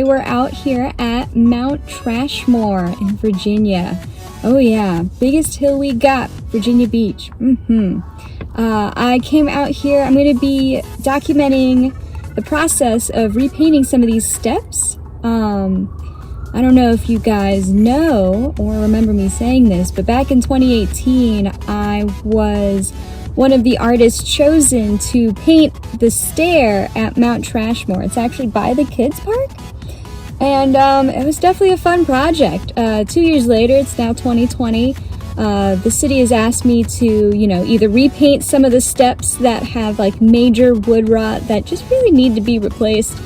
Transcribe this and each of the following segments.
we're out here at Mount Trashmore in Virginia. Oh yeah, biggest hill we got, Virginia Beach. I came out here, I'm going to be documenting the process of repainting some of these steps. I don't know if you guys know or remember me saying this, but back in 2018, I was one of the artists chosen to paint the stair at Mount Trashmore. It's actually by the kids park. And it was definitely a fun project. 2 years later, it's now 2020. The city has asked me to, either repaint some of the steps that have like major wood rot that just really need to be replaced,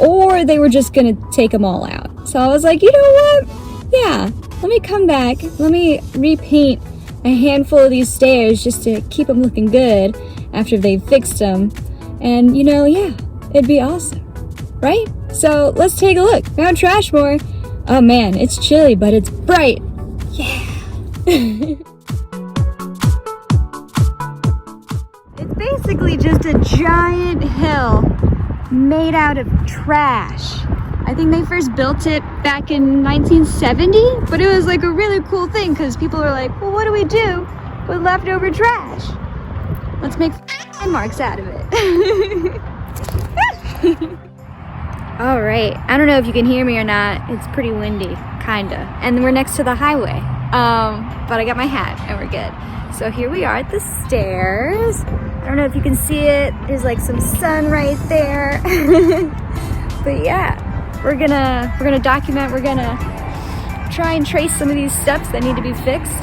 or they were just gonna take them all out. So I was like, you know what? Yeah, let me come back. Let me repaint a handful of these stairs just to keep them looking good after they've fixed them. And yeah, it'd be awesome, right? So let's take a look. Mount Trashmore. Oh man, it's chilly, but it's bright. Yeah. It's basically just a giant hill made out of trash. I think they first built it back in 1970, but it was like a really cool thing because people were like, well, what do we do with leftover trash? Let's make landmarks out of it. All right, I don't know if you can hear me or not. It's pretty windy, kinda. And we're next to the highway, but I got my hat and we're good. So here we are at the stairs. I don't know if you can see it. There's like some sun right there. But yeah, we're gonna document. We're gonna try and trace some of these steps that need to be fixed,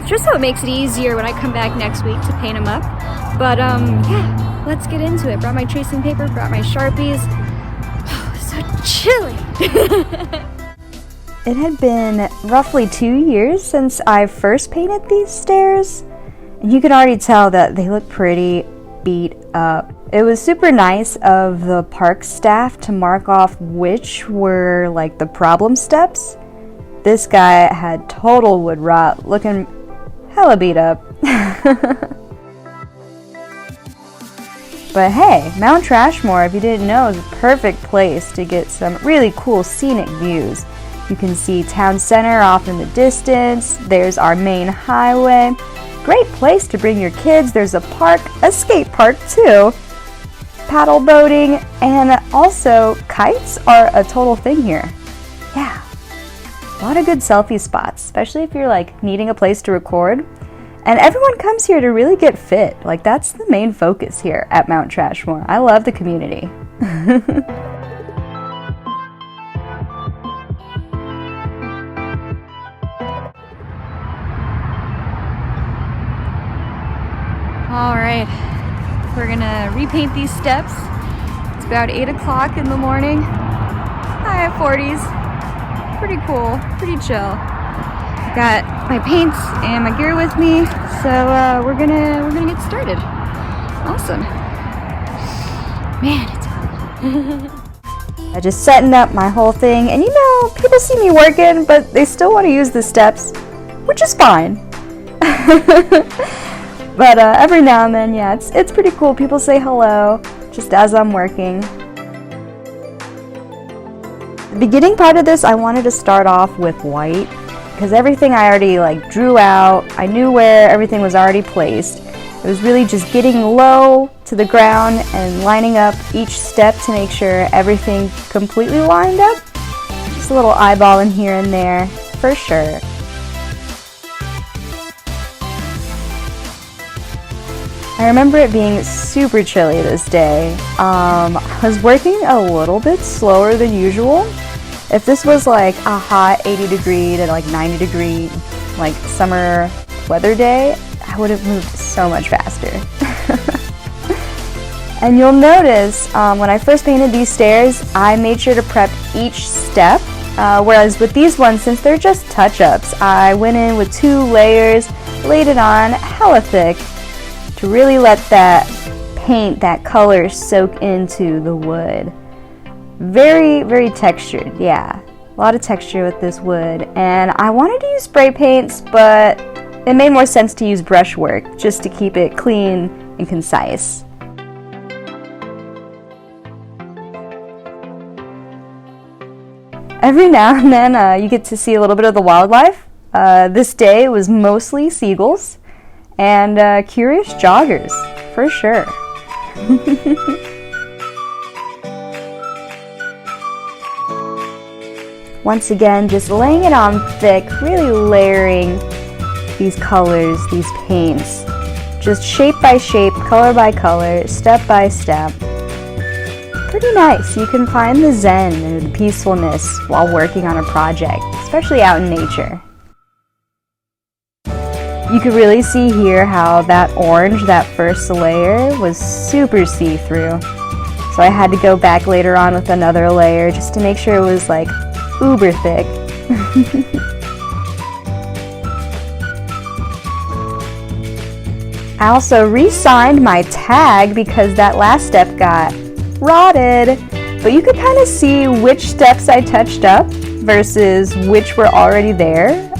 just so it makes it easier when I come back next week to paint them up. But yeah, let's get into it. Brought my tracing paper, brought my Sharpies. Oh, so chilly. It had been roughly 2 years since I first painted these stairs, and you can already tell that they look pretty beat up. It was super nice of the park staff to mark off which were like the problem steps. This guy had total wood rot, looking hella beat up. But hey, Mount Trashmore, if you didn't know, is a perfect place to get some really cool scenic views. You can see town center off in the distance. There's our main highway. Great place to bring your kids. There's a park, a skate park too. Paddle boating, and also kites are a total thing here. Yeah, a lot of good selfie spots, especially if you're like needing a place to record. And everyone comes here to really get fit. Like that's the main focus here at Mount Trashmore. I love the community. All right, we're gonna repaint these steps. It's about 8 o'clock in the morning. High 40s, pretty cool, pretty chill. Got my paints and my gear with me, so we're gonna get started. Awesome. Man, it's hot. I just setting up my whole thing, and people see me working, but they still want to use the steps, which is fine. But every now and then, yeah, it's pretty cool. People say hello just as I'm working. The beginning part of this, I wanted to start off with white because everything I already drew out. I knew where everything was already placed. It was really just getting low to the ground and lining up each step to make sure everything completely lined up. Just a little eyeballing here and there, for sure. I remember it being super chilly this day. I was working a little bit slower than usual. If this was like a hot 80 degree to 90 degree summer weather day, I would have moved so much faster. And you'll notice when I first painted these stairs, I made sure to prep each step. Whereas with these ones, since they're just touch-ups, I went in with 2 layers, laid it on hella thick, to really let that paint, that color soak into the wood. Very, very textured, yeah. A lot of texture with this wood. And I wanted to use spray paints, but it made more sense to use brushwork just to keep it clean and concise. Every now and then you get to see a little bit of the wildlife. This day was mostly seagulls and curious joggers, for sure. Once again, just laying it on thick, really layering these colors, these paints, just shape by shape, color by color, step by step. Pretty nice. You can find the zen and the peacefulness while working on a project, especially out in nature. You could really see here how that orange, that first layer, was super see-through. So I had to go back later on with another layer just to make sure it was like uber thick. I also re-signed my tag because that last step got rotted, but you could kind of see which steps I touched up versus which were already there.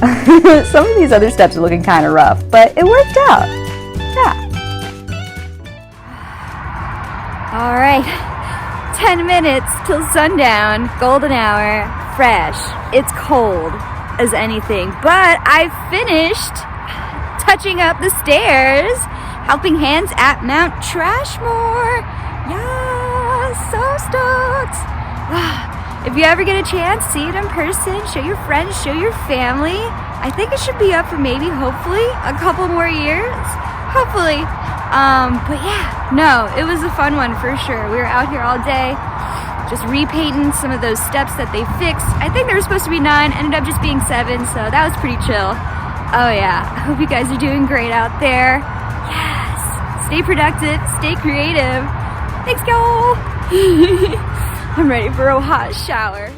Some of these other steps are looking kind of rough, but it worked out. Yeah. All right, 10 minutes till sundown, golden hour, fresh. It's cold as anything, but I finished touching up the stairs, helping hands at Mount Trashmore. Yeah, so stoked. If you ever get a chance, see it in person, show your friends, show your family. I think it should be up for maybe, hopefully, a couple more years. Hopefully. But yeah, no, it was a fun one for sure. We were out here all day, just repainting some of those steps that they fixed. I think there were supposed to be 9, ended up just being 7, so that was pretty chill. Oh yeah, I hope you guys are doing great out there. Yes, stay productive, stay creative. Thanks, y'all. I'm ready for a hot shower.